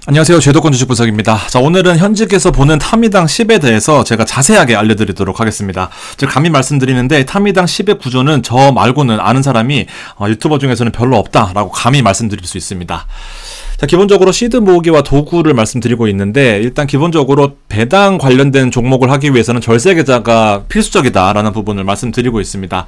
안녕하세요. 제도권 주식 분석입니다. 자, 오늘은 현직에서 보는 타미당 10에 대해서 제가 자세하게 알려드리도록 하겠습니다. 제가 감히 말씀드리는데 타미당 10의 구조는 저 말고는 아는 사람이 유튜버 중에서는 별로 없다라고 감히 말씀드릴 수 있습니다. 자, 기본적으로 시드 모으기와 도구를 말씀드리고 있는데, 일단 기본적으로 배당 관련된 종목을 하기 위해서는 절세 계좌가 필수적이다라는 부분을 말씀드리고 있습니다.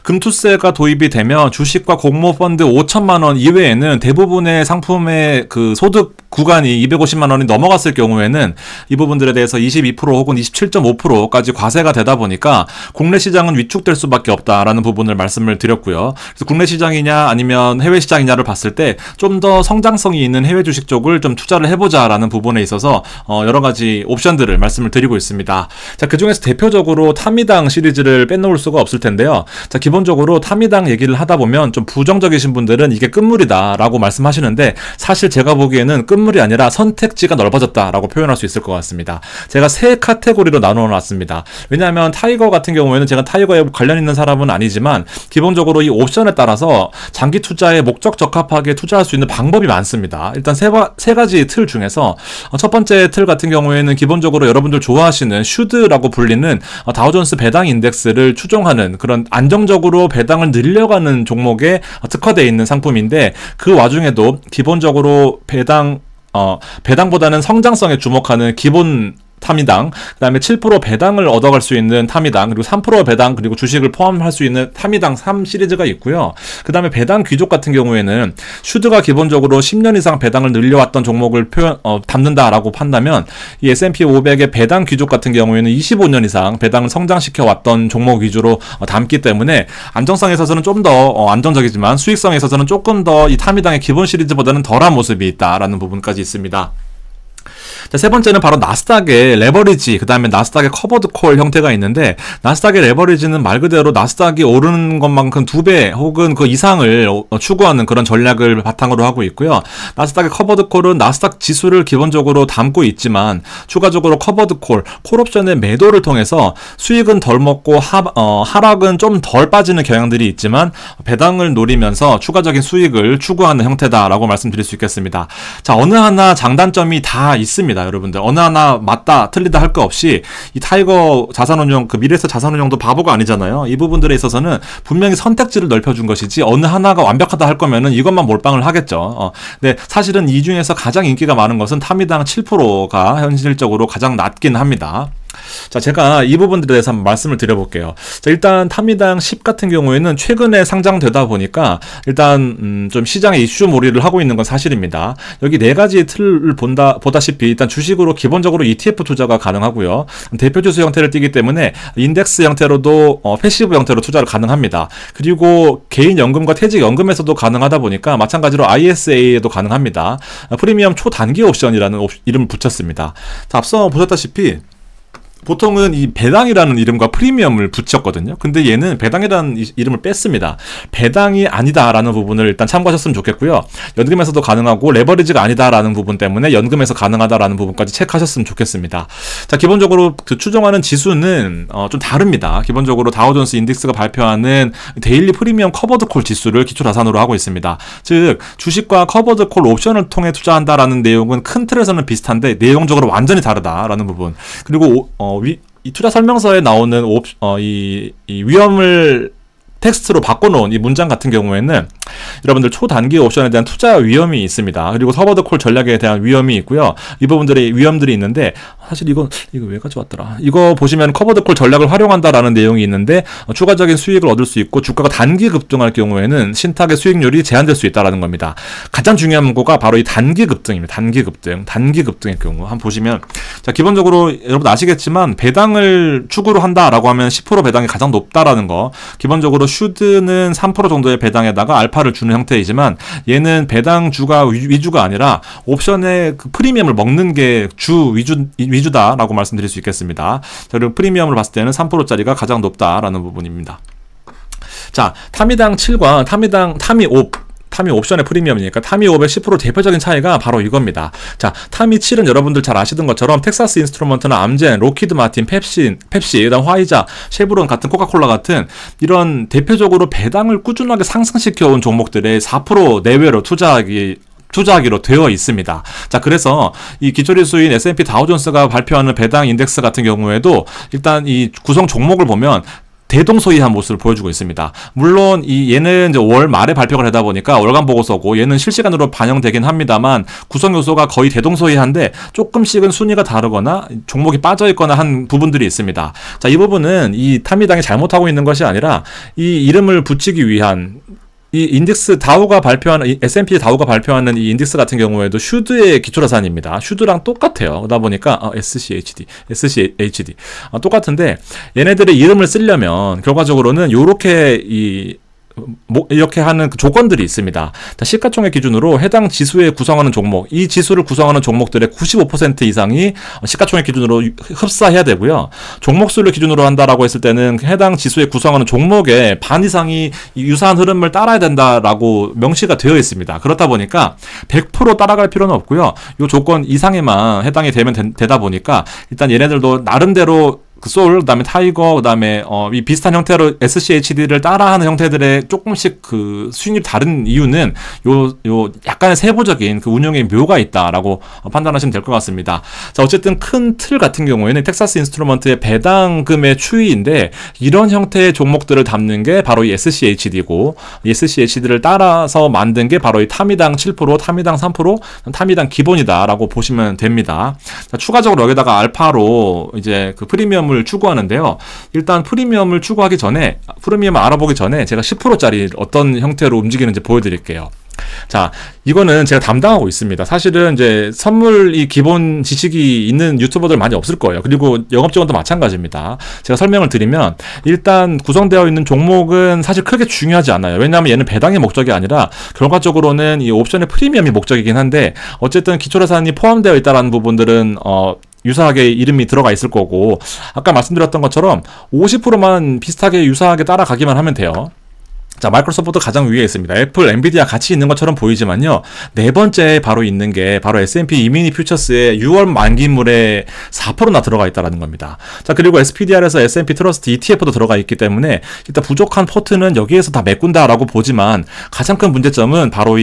금투세가 도입이 되면 주식과 공모펀드 5천만 원 이외에는 대부분의 상품의 그 소득 구간이 250만 원이 넘어갔을 경우에는 이 부분들에 대해서 22% 혹은 27.5%까지 과세가 되다 보니까 국내 시장은 위축될 수밖에 없다라는 부분을 말씀을 드렸고요. 그래서 국내 시장이냐 아니면 해외 시장이냐를 봤을 때 좀 더 성장성이 있는 해외 주식 쪽을 좀 투자를 해보자라는 부분에 있어서 여러 가지 옵션들을 말씀을 드리고 있습니다. 자, 그 중에서 대표적으로 타미당 시리즈를 빼놓을 수가 없을 텐데요. 자, 기본적으로 타미당 얘기를 하다 보면 좀 부정적이신 분들은 이게 끝물이다라고 말씀하시는데, 사실 제가 보기에는 끝물이 아니라 선택지가 넓어졌다라고 표현할 수 있을 것 같습니다. 제가 세 카테고리로 나누어 놨습니다. 왜냐하면 타이거 같은 경우에는 제가 타이거에 관련 있는 사람은 아니지만 기본적으로 이 옵션에 따라서 장기 투자에 목적 적합하게 투자할 수 있는 방법이 많습니다. 일단 세 가지 틀 중에서 첫 번째 틀 같은 경우에는 기본적으로 여러분들 좋아하시는 슈드라고 불리는 다우존스 배당 인덱스를 추종하는 그런 안정적으로 배당을 늘려가는 종목에 특화되어 있는 상품인데, 그 와중에도 기본적으로 배당보다는 성장성에 주목하는 기본 타미당, 그 다음에 7% 배당을 얻어갈 수 있는 타미당, 그리고 3% 배당, 그리고 주식을 포함할 수 있는 타미당 3 시리즈가 있고요. 그 다음에 배당 귀족 같은 경우에는 슈드가 기본적으로 10년 이상 배당을 늘려왔던 종목을 담는다라고 판다면, 이 S&P 500의 배당 귀족 같은 경우에는 25년 이상 배당을 성장시켜왔던 종목 위주로 담기 때문에 안정성에 있어서는 좀 더 안정적이지만 수익성에 있어서는 조금 더 이 타미당의 기본 시리즈보다는 덜한 모습이 있다라는 부분까지 있습니다. 자, 세 번째는 바로 나스닥의 레버리지, 그 다음에 나스닥의 커버드 콜 형태가 있는데, 나스닥의 레버리지는 말 그대로 나스닥이 오르는 것만큼 2배 혹은 그 이상을 추구하는 그런 전략을 바탕으로 하고 있고요. 나스닥의 커버드 콜은 나스닥 지수를 기본적으로 담고 있지만 추가적으로 커버드 콜옵션의 매도를 통해서 수익은 덜 먹고 하락은 좀 덜 빠지는 경향들이 있지만 배당을 노리면서 추가적인 수익을 추구하는 형태다라고 말씀드릴 수 있겠습니다. 자, 어느 하나 장단점이 다 있습니다. 여러분들 어느 하나 맞다 틀리다 할 거 없이 이 타이거 자산운용, 그 미래에서 자산운용도 바보가 아니잖아요. 이 부분들에 있어서는 분명히 선택지를 넓혀준 것이지 어느 하나가 완벽하다 할 거면은 이것만 몰빵을 하겠죠. 근데 사실은 이 중에서 가장 인기가 많은 것은 타미당 7%가 현실적으로 가장 낮긴 합니다. 자, 제가 이 부분들에 대해서 한번 말씀을 드려볼게요. 자, 일단 타미당 10 같은 경우에는 최근에 상장되다 보니까 일단 좀 시장에 이슈 몰이를 하고 있는 건 사실입니다. 여기 네 가지 틀을 보다시피 일단 주식으로 기본적으로 ETF 투자가 가능하고요. 대표 지수 형태를 띠기 때문에 인덱스 형태로도 패시브 형태로 투자를 가능합니다. 그리고 개인 연금과 퇴직 연금에서도 가능하다 보니까 마찬가지로 ISA에도 가능합니다. 프리미엄 초단기 옵션이라는 이름을 붙였습니다. 자, 앞서 보셨다시피 보통은 이 배당이라는 이름과 프리미엄을 붙였거든요. 근데 얘는 배당이라는 이름을 뺐습니다. 배당이 아니다라는 부분을 일단 참고하셨으면 좋겠고요. 연금에서도 가능하고 레버리지가 아니다라는 부분 때문에 연금에서 가능하다라는 부분까지 체크하셨으면 좋겠습니다. 자, 기본적으로 그 추정하는 지수는 좀 다릅니다. 기본적으로 다우존스 인덱스가 발표하는 데일리 프리미엄 커버드 콜 지수를 기초 자산으로 하고 있습니다. 즉 주식과 커버드 콜 옵션을 통해 투자한다라는 내용은 큰 틀에서는 비슷한데 내용적으로 완전히 다르다라는 부분. 그리고 이 투자 설명서에 나오는 이 위험을 텍스트로 바꿔놓은 이 문장 같은 경우에는 여러분들 초단기 옵션에 대한 투자 위험이 있습니다. 그리고 커버드 콜 전략에 대한 위험이 있고요. 이 부분들의 위험들이 있는데, 사실 이거 왜 가져왔더라. 이거 보시면 커버드 콜 전략을 활용한다라는 내용이 있는데 추가적인 수익을 얻을 수 있고 주가가 단기 급등할 경우에는 신탁의 수익률이 제한될 수 있다라는 겁니다. 가장 중요한 문구가 바로 이 단기 급등입니다. 단기 급등의 경우 한번 보시면, 자, 기본적으로 여러분 아시겠지만 배당을 추구로 한다라고 하면 10% 배당이 가장 높다라는 거. 기본적으로 슈드는 3% 정도의 배당에다가 알파를 주는 형태이지만 얘는 배당 주가 위주가 아니라 옵션의 그 프리미엄을 먹는 게 주 위주다라고 말씀드릴 수 있겠습니다. 그리고 프리미엄을 봤을 때는 3%짜리가 가장 높다라는 부분입니다. 자, 타미당 7과 타미 5 타미 옵션의 프리미엄이니까 타미 5의 10% 대표적인 차이가 바로 이겁니다. 자, 타미 7은 여러분들 잘 아시던 것처럼 텍사스 인스트루먼트나 암젠, 로키드 마틴, 펩시, 그다음 화이자, 쉐브론 같은 코카콜라 같은 이런 대표적으로 배당을 꾸준하게 상승시켜온 종목들의 4% 내외로 투자하기로 되어 있습니다. 자, 그래서 이 기초지수인 S&P 다우존스가 발표하는 배당 인덱스 같은 경우에도 일단 이 구성 종목을 보면 대동소이한 모습을 보여주고 있습니다. 물론 얘는 이제 월 말에 발표가 되다 보니까 월간 보고서고 얘는 실시간으로 반영되긴 합니다만 구성 요소가 거의 대동소이한데 조금씩은 순위가 다르거나 종목이 빠져 있거나 한 부분들이 있습니다. 자, 이 부분은 이 타미당이 잘못하고 있는 것이 아니라 이 이름을 붙이기 위한 이 인덱스 다우가 발표하는 S&P 다우가 발표하는 이 인덱스 같은 경우에도 슈드의 기초자산입니다. 슈드랑 똑같아요. 그러다 보니까 SCHD 똑같은데 얘네들의 이름을 쓰려면 결과적으로는 요렇게 이렇게 하는 그 조건들이 있습니다. 시가총액 기준으로 해당 지수에 구성하는 종목, 이 지수를 구성하는 종목들의 95% 이상이 시가총액 기준으로 흡사해야 되고요. 종목수를 기준으로 한다라고 했을 때는 해당 지수에 구성하는 종목의 반 이상이 유사한 흐름을 따라야 된다라고 명시가 되어 있습니다. 그렇다 보니까 100% 따라갈 필요는 없고요. 이 조건 이상에만 해당이 되면 되다 보니까 일단 얘네들도 나름대로 소울, 그다음에 타이거, 그다음에 이 비슷한 형태로 SCHD를 따라하는 형태들의 조금씩 그 수익률이 다른 이유는 요 약간의 세부적인 그 운영의 묘가 있다라고 판단하시면 될 것 같습니다. 자, 어쨌든 큰 틀 같은 경우에는 텍사스 인스트루먼트의 배당금의 추이인데 이런 형태의 종목들을 담는 게 바로 이 SCHD고, 이 SCHD를 따라서 만든 게 바로 이 타미당 7%, 타미당 3%, 타미당 기본이다라고 보시면 됩니다. 자, 추가적으로 여기다가 알파로 이제 그 프리미엄 추구하는데요. 일단 프리미엄을 추구하기 전에, 프리미엄을 알아보기 전에 제가 10%짜리 어떤 형태로 움직이는지 보여드릴게요. 자, 이거는 제가 담당하고 있습니다. 사실은 이제 선물이 기본 지식이 있는 유튜버들 많이 없을 거예요. 그리고 영업직원도 마찬가지입니다. 제가 설명을 드리면 일단 구성되어 있는 종목은 사실 크게 중요하지 않아요. 왜냐하면 얘는 배당의 목적이 아니라 결과적으로는 이 옵션의 프리미엄이 목적이긴 한데 어쨌든 기초자산이 포함되어 있다는 부분들은 유사하게 이름이 들어가 있을 거고, 아까 말씀드렸던 것처럼 50%만 비슷하게 유사하게 따라가기만 하면 돼요. 자, 마이크로소프트 가장 위에 있습니다. 애플, 엔비디아 같이 있는 것처럼 보이지만요. 네 번째에 바로 있는 게 바로 S&P 이미니 퓨처스의 6월 만기물에 4%나 들어가 있다는 겁니다. 자, 그리고 SPDR에서 S&P 트러스트 ETF도 들어가 있기 때문에 일단 부족한 포트는 여기에서 다 메꾼다라고 보지만 가장 큰 문제점은 바로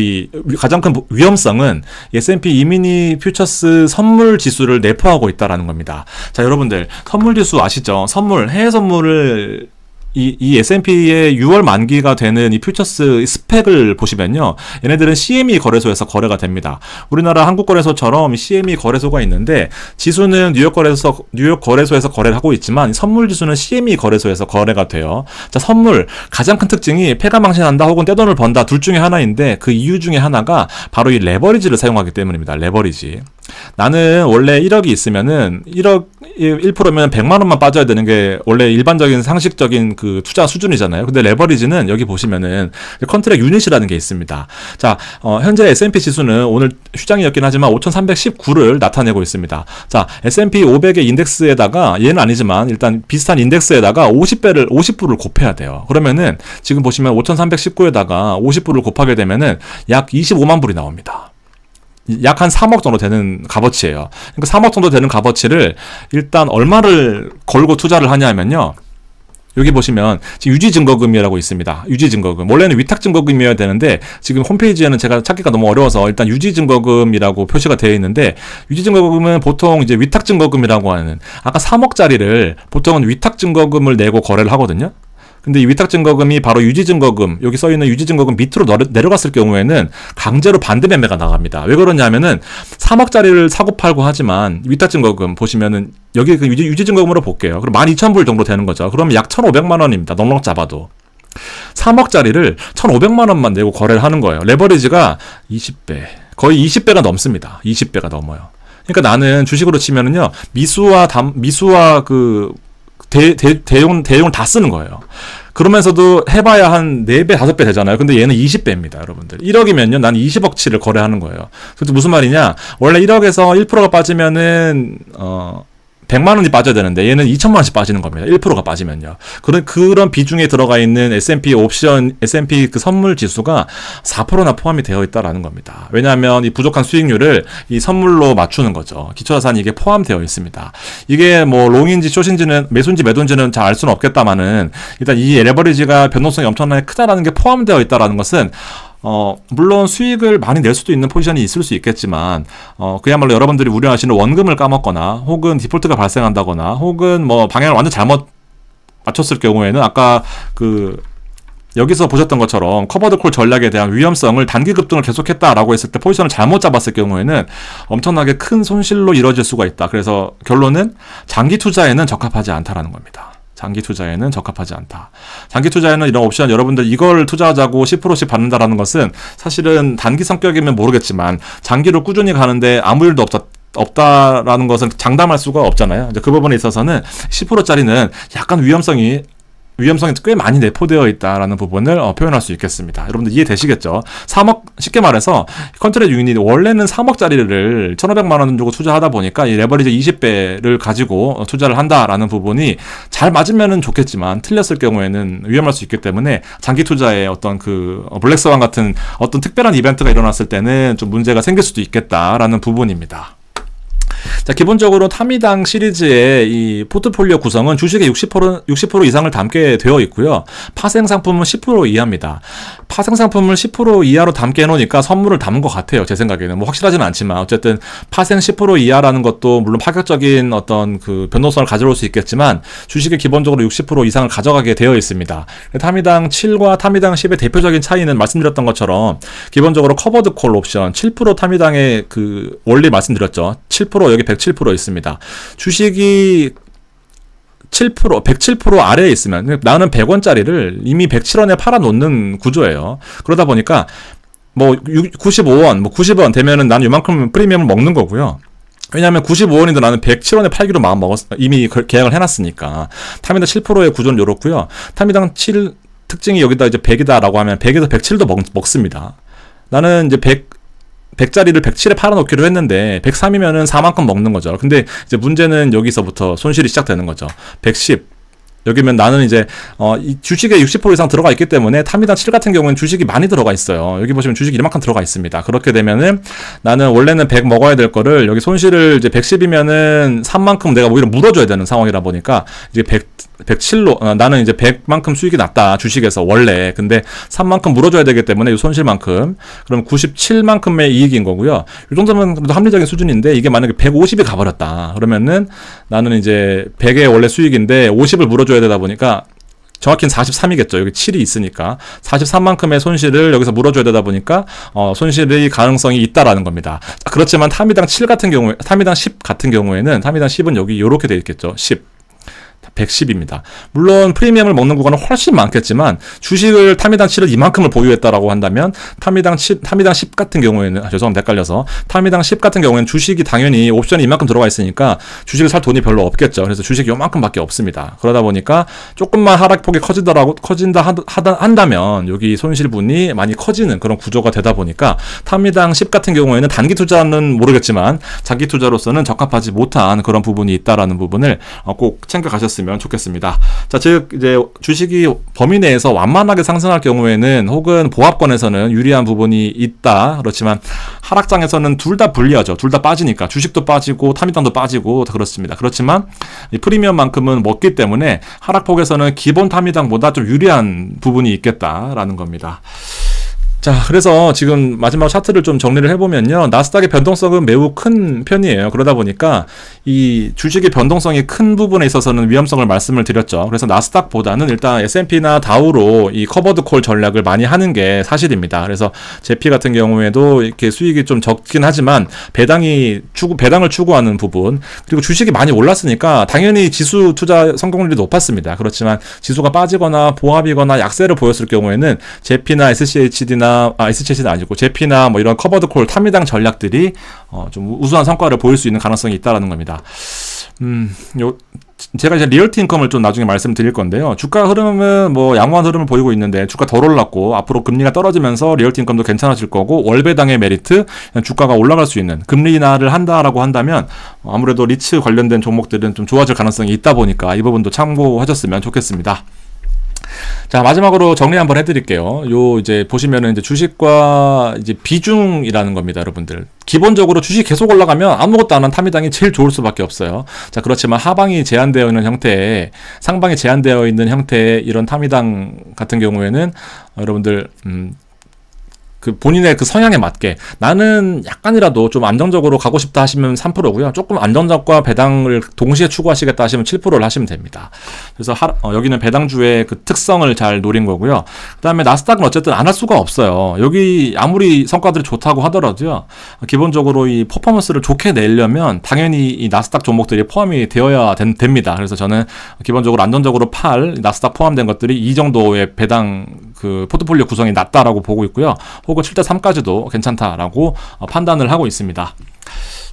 가장 큰 위험성은 S&P 이미니 퓨처스 선물 지수를 내포하고 있다는 겁니다. 자, 여러분들 선물 지수 아시죠? 해외 선물을 이 S&P의 6월 만기가 되는 이 퓨처스 스펙을 보시면요. 얘네들은 CME 거래소에서 거래가 됩니다. 우리나라 한국거래소처럼 CME 거래소가 있는데 지수는 뉴욕 거래소에서 거래를 하고 있지만 선물 지수는 CME 거래소에서 거래가 돼요. 자, 선물 가장 큰 특징이 패가망신한다 혹은 떼돈을 번다 둘 중에 하나인데 그 이유 중에 하나가 바로 이 레버리지를 사용하기 때문입니다. 레버리지. 나는 원래 1억이 있으면은 1억 1%면 100만 원만 빠져야 되는 게 원래 일반적인 상식적인 그 투자 수준이잖아요. 근데 레버리지는 여기 보시면은 컨트랙 유닛이라는 게 있습니다. 자, 현재 S&P 지수는 오늘 휴장이었긴 하지만 5319를 나타내고 있습니다. 자, S&P 500의 인덱스에다가 얘는 아니지만 일단 비슷한 인덱스에다가 50%를 곱해야 돼요. 그러면은 지금 보시면 5319에다가 50%를 곱하게 되면은 약 25만 불이 나옵니다. 약 한 3억 정도 되는 값어치예요. 그러니까 3억 정도 되는 값어치를 일단 얼마를 걸고 투자를 하냐면요. 여기 보시면 지금 유지증거금이라고 있습니다. 유지증거금. 원래는 위탁증거금이어야 되는데 지금 홈페이지에는 제가 찾기가 너무 어려워서 일단 유지증거금이라고 표시가 되어 있는데 유지증거금은 보통 이제 위탁증거금이라고 하는 아까 3억짜리를 보통은 위탁증거금을 내고 거래를 하거든요. 근데 이 위탁증거금이 바로 유지증거금, 여기 써있는 유지증거금 밑으로 내려갔을 경우에는 강제로 반대 매매가 나갑니다. 왜 그러냐면은 3억짜리를 사고 팔고 하지만 위탁증거금 보시면은 여기 그 유지증거금으로 볼게요. 그럼 12,000불 정도 되는 거죠. 그러면 약 1,500만 원입니다. 넉넉 잡아도. 3억짜리를 1,500만 원만 내고 거래를 하는 거예요. 레버리지가 20배, 거의 20배가 넘습니다. 20배가 넘어요. 그러니까 나는 주식으로 치면은요, 미수와 그 대용을 다 쓰는 거예요. 그러면서도 해봐야 한 4배, 5배 되잖아요. 근데 얘는 20배입니다, 여러분들. 1억이면요, 난 20억치를 거래하는 거예요. 그래서 무슨 말이냐? 원래 1억에서 1%가 빠지면은, 100만 원이 빠져야 되는데 얘는 2천만 원씩 빠지는 겁니다. 1%가 빠지면요. 그런 비중에 들어가 있는 S&P 옵션, S&P 그 선물 지수가 4%나 포함이 되어 있다라는 겁니다. 왜냐하면 이 부족한 수익률을 이 선물로 맞추는 거죠. 기초자산이 이게 포함되어 있습니다. 이게 뭐 롱인지 숏인지는 매수인지 매도인지는 잘 알 수는 없겠다마는 일단 이 레버리지가 변동성이 엄청나게 크다라는 게 포함되어 있다라는 것은 물론 수익을 많이 낼 수도 있는 포지션이 있을 수 있겠지만, 그야말로 여러분들이 우려하시는 원금을 까먹거나, 혹은 디폴트가 발생한다거나, 혹은 뭐 방향을 완전 잘못 맞췄을 경우에는 아까 여기서 보셨던 것처럼 커버드 콜 전략에 대한 위험성을 단기 급등을 계속했다라고 했을 때 포지션을 잘못 잡았을 경우에는 엄청나게 큰 손실로 이뤄질 수가 있다. 그래서 결론은 장기 투자에는 적합하지 않다라는 겁니다. 장기 투자에는 적합하지 않다. 장기 투자에는 이런 옵션 여러분들 이걸 투자하자고 10%씩 받는다라는 것은 사실은 단기 성격이면 모르겠지만 장기로 꾸준히 가는데 아무 일도 없다라는 것은 장담할 수가 없잖아요. 이제 그 부분에 있어서는 10%짜리는 약간 위험성이 꽤 많이 내포되어 있다라는 부분을 표현할 수 있겠습니다. 여러분들 이해되시겠죠? 3억, 쉽게 말해서 컨트롤 유닛 원래는 3억짜리를 1,500만 원 주고 투자하다 보니까 이 레버리지 20배를 가지고 투자를 한다라는 부분이 잘 맞으면은 좋겠지만 틀렸을 경우에는 위험할 수 있기 때문에 장기 투자에 어떤 블랙스완 같은 어떤 특별한 이벤트가 일어났을 때는 좀 문제가 생길 수도 있겠다라는 부분입니다. 자, 기본적으로 타미당 시리즈의 이 포트폴리오 구성은 주식의 60% 이상을 담게 되어 있고요. 파생 상품은 10% 이하입니다. 파생 상품을 10% 이하로 담게 해놓으니까 선물을 담은 것 같아요. 제 생각에는. 뭐 확실하지는 않지만 어쨌든 파생 10% 이하라는 것도 물론 파격적인 어떤 변동성을 가져올 수 있겠지만 주식의 기본적으로 60% 이상을 가져가게 되어 있습니다. 타미당 7과 타미당 10의 대표적인 차이는 말씀드렸던 것처럼 기본적으로 커버드 콜 옵션 7% 타미당의 원리 말씀드렸죠. 7% 여기 107% 있습니다. 주식이 7%, 107% 아래에 있으면 나는 100원짜리를 이미 107원에 팔아놓는 구조예요. 그러다 보니까 뭐 95원, 뭐 90원 되면은 나는 이만큼 프리미엄을 먹는 거고요. 왜냐하면 95원인데 나는 107원에 팔기로 이미 계약을 해놨으니까. 타미당 7%의 구조는 이렇고요. 타미당 7 특징이 여기다 이제 100이다라고 하면 100에서 107도 먹습니다. 나는 이제 100짜리를 107에 팔아놓기로 했는데 103이면은 4만큼 먹는 거죠. 근데 이제 문제는 여기서부터 손실이 시작되는 거죠. 110 여기면 나는 이제 이 주식에 60% 이상 들어가 있기 때문에 타미당 7 같은 경우는 주식이 많이 들어가 있어요. 여기 보시면 주식이 이만큼 들어가 있습니다. 그렇게 되면은 나는 원래는 100 먹어야 될 거를 여기 손실을 이제 110이면은 3만큼 내가 오히려 물어줘야 되는 상황이라 보니까 이제 107로 나는 이제 100만큼 수익이 났다. 주식에서 원래. 근데 3만큼 물어줘야 되기 때문에 이 손실만큼 그럼 97만큼의 이익인 거고요. 이 정도면 그래도 합리적인 수준인데 이게 만약에 150이 가버렸다. 그러면은 나는 이제 100의 원래 수익인데 50을 물어줘야 되다 보니까 정확히는 43이겠죠. 여기 7이 있으니까 43만큼의 손실을 여기서 물어줘야 되다 보니까 손실의 가능성이 있다라는 겁니다. 그렇지만 타미당 10 같은 경우에는 타미당 10은 여기 이렇게 돼 있겠죠. 10 110입니다. 물론 프리미엄을 먹는 구간은 훨씬 많겠지만 주식을 타미당 7을 이만큼을 보유했다라고 한다면 타미당 10 같은 경우에는 죄송합니다. 헷갈려서 타미당 10 같은 경우에는 주식이 당연히 옵션이 이만큼 들어가 있으니까 주식을 살 돈이 별로 없겠죠. 그래서 주식이 요만큼밖에 없습니다. 그러다 보니까 조금만 하락폭이 커진다 한다면 여기 손실분이 많이 커지는 그런 구조가 되다 보니까 타미당 10 같은 경우에는 단기 투자는 모르겠지만 장기 투자로서는 적합하지 못한 그런 부분이 있다라는 부분을 꼭 챙겨가셨으면 좋겠습니다. 자, 즉 이제 주식이 범위 내에서 완만하게 상승할 경우에는 혹은 보합권에서는 유리한 부분이 있다. 그렇지만 하락장에서는 둘 다 불리하죠. 둘 다 빠지니까 주식도 빠지고 타미당도 빠지고 그렇습니다. 그렇지만 이 프리미엄만큼은 먹기 때문에 하락폭에서는 기본 타미당보다 좀 유리한 부분이 있겠다라는 겁니다. 자, 그래서 지금 마지막 차트를 좀 정리를 해보면요. 나스닥의 변동성은 매우 큰 편이에요. 그러다 보니까 이 주식의 변동성이 큰 부분에 있어서는 위험성을 말씀을 드렸죠. 그래서 나스닥보다는 일단 S&P나 다우로 이 커버드 콜 전략을 많이 하는 게 사실입니다. 그래서 제피 같은 경우에도 이렇게 수익이 좀 적긴 하지만 배당을 추구하는 부분, 그리고 주식이 많이 올랐으니까 당연히 지수 투자 성공률이 높았습니다. 그렇지만 지수가 빠지거나 보합이거나 약세를 보였을 경우에는 제피나 SCHD나 SCHD는 아니고 제피나 뭐 이런 커버드 콜 타미당 전략들이 좀 우수한 성과를 보일 수 있는 가능성이 있다라는 겁니다. 제가 이제 리얼티 인컴을 좀 나중에 말씀드릴 건데요. 주가 흐름은 뭐 양호한 흐름을 보이고 있는데 주가 덜 올랐고 앞으로 금리가 떨어지면서 리얼티 인컴도 괜찮아질 거고 월배당의 메리트, 주가가 올라갈 수 있는 금리 인하를 한다라고 한다면 아무래도 리츠 관련된 종목들은 좀 좋아질 가능성이 있다 보니까 이 부분도 참고하셨으면 좋겠습니다. 자, 마지막으로 정리 한번 해드릴게요. 이제 보시면은 이제 주식과 이제 비중이라는 겁니다, 여러분들. 기본적으로 주식 계속 올라가면 아무것도 안 한 타미당이 제일 좋을 수밖에 없어요. 자, 그렇지만 하방이 제한되어 있는 형태의, 상방이 제한되어 있는 형태의 이런 타미당 같은 경우에는 여러분들, 그 본인의 그 성향에 맞게 나는 약간이라도 좀 안정적으로 가고 싶다 하시면 3%고요. 조금 안정적과 배당을 동시에 추구하시겠다 하시면 7%를 하시면 됩니다. 그래서 여기는 배당주의 그 특성을 잘 노린 거고요. 그다음에 나스닥은 어쨌든 안 할 수가 없어요. 여기 아무리 성과들이 좋다고 하더라도요. 기본적으로 이 퍼포먼스를 좋게 내려면 당연히 이 나스닥 종목들이 포함이 되어야 됩니다. 그래서 저는 기본적으로 안정적으로 나스닥 포함된 것들이 이 정도의 배당 그 포트폴리오 구성이 낮다라고 보고 있고요. 혹은 7대3까지도 괜찮다라고 판단을 하고 있습니다.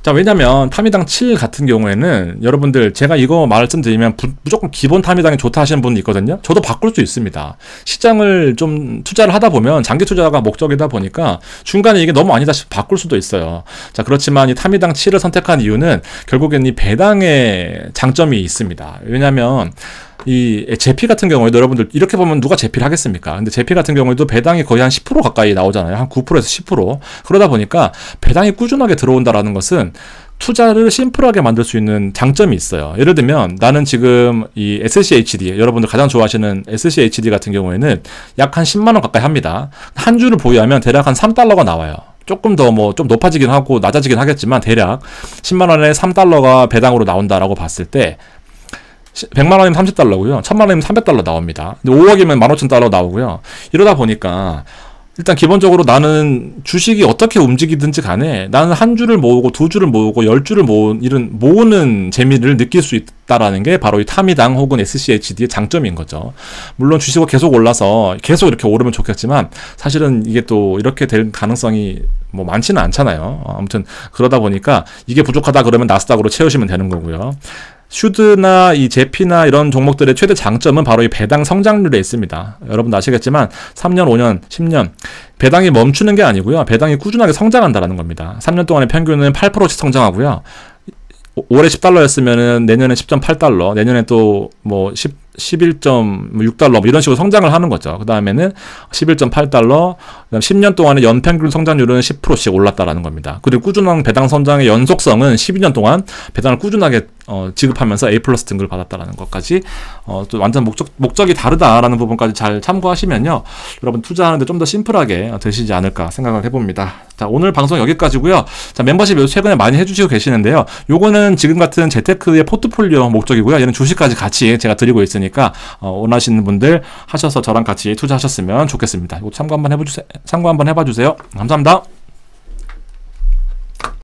자, 왜냐면 타미당 7 같은 경우에는 여러분들 제가 이거 말씀드리면 무조건 기본 타미당이 좋다 하시는 분이 있거든요. 저도 바꿀 수 있습니다. 시장을 좀 투자를 하다 보면 장기 투자가 목적이다 보니까 중간에 이게 너무 아니다 싶으면 바꿀 수도 있어요. 자, 그렇지만 이 타미당 7을 선택한 이유는 결국엔 이 배당의 장점이 있습니다. 왜냐면 이 제피 같은 경우에도 여러분들 이렇게 보면 누가 제피를 하겠습니까? 근데 제피 같은 경우에도 배당이 거의 한 10% 가까이 나오잖아요. 한 9%에서 10%. 그러다 보니까 배당이 꾸준하게 들어온다라는 것은 투자를 심플하게 만들 수 있는 장점이 있어요. 예를 들면 나는 지금 이 SCHD, 여러분들 가장 좋아하시는 SCHD 같은 경우에는 약 한 10만원 가까이 합니다. 한 주를 보유하면 대략 한 3달러가 나와요. 조금 더 뭐 좀 높아지긴 하고 낮아지긴 하겠지만 대략 10만원에 3달러가 배당으로 나온다라고 봤을 때 100만원이면 30달러고요. 1000만원이면 300달러 나옵니다. 근데 5억이면 15,000달러 나오고요. 이러다 보니까 일단 기본적으로 나는 주식이 어떻게 움직이든지 간에 나는 한 주를 모으고 두 주를 모으고 10주를 모으는 재미를 느낄 수 있다라는 게 바로 이 타미당 혹은 SCHD의 장점인 거죠. 물론 주식이 계속 올라서 계속 이렇게 오르면 좋겠지만 사실은 이게 또 이렇게 될 가능성이 뭐 많지는 않잖아요. 아무튼 그러다 보니까 이게 부족하다 그러면 나스닥으로 채우시면 되는 거고요. 슈드나 이 제피나 이런 종목들의 최대 장점은 바로 이 배당 성장률에 있습니다. 여러분도 아시겠지만 3년, 5년, 10년 배당이 멈추는 게 아니고요. 배당이 꾸준하게 성장한다라는 겁니다. 3년 동안의 평균은 8%씩 성장하고요. 올해 10달러였으면은 내년에 10.8달러, 내년에 또 뭐 11.6달러 뭐 이런 식으로 성장을 하는 거죠. 그 다음에는 11.8달러, 그다음 10년 동안의 연평균 성장률은 10%씩 올랐다라는 겁니다. 그리고 꾸준한 배당 성장의 연속성은 12년 동안 배당을 꾸준하게 지급하면서 A+ 등급을 받았다라는 것까지 또 완전 목적이 다르다라는 부분까지 잘 참고하시면요. 여러분 투자하는데 좀 더 심플하게 되시지 않을까 생각을 해봅니다. 자, 오늘 방송 여기까지고요. 자, 멤버십 요새 최근에 많이 해주시고 계시는데요. 요거는 지금 같은 재테크의 포트폴리오 목적이고요. 얘는 주식까지 같이 제가 드리고 있으니까 원하시는 분들 하셔서 저랑 같이 투자하셨으면 좋겠습니다. 이거 참고 한번 해봐 주세요. 감사합니다.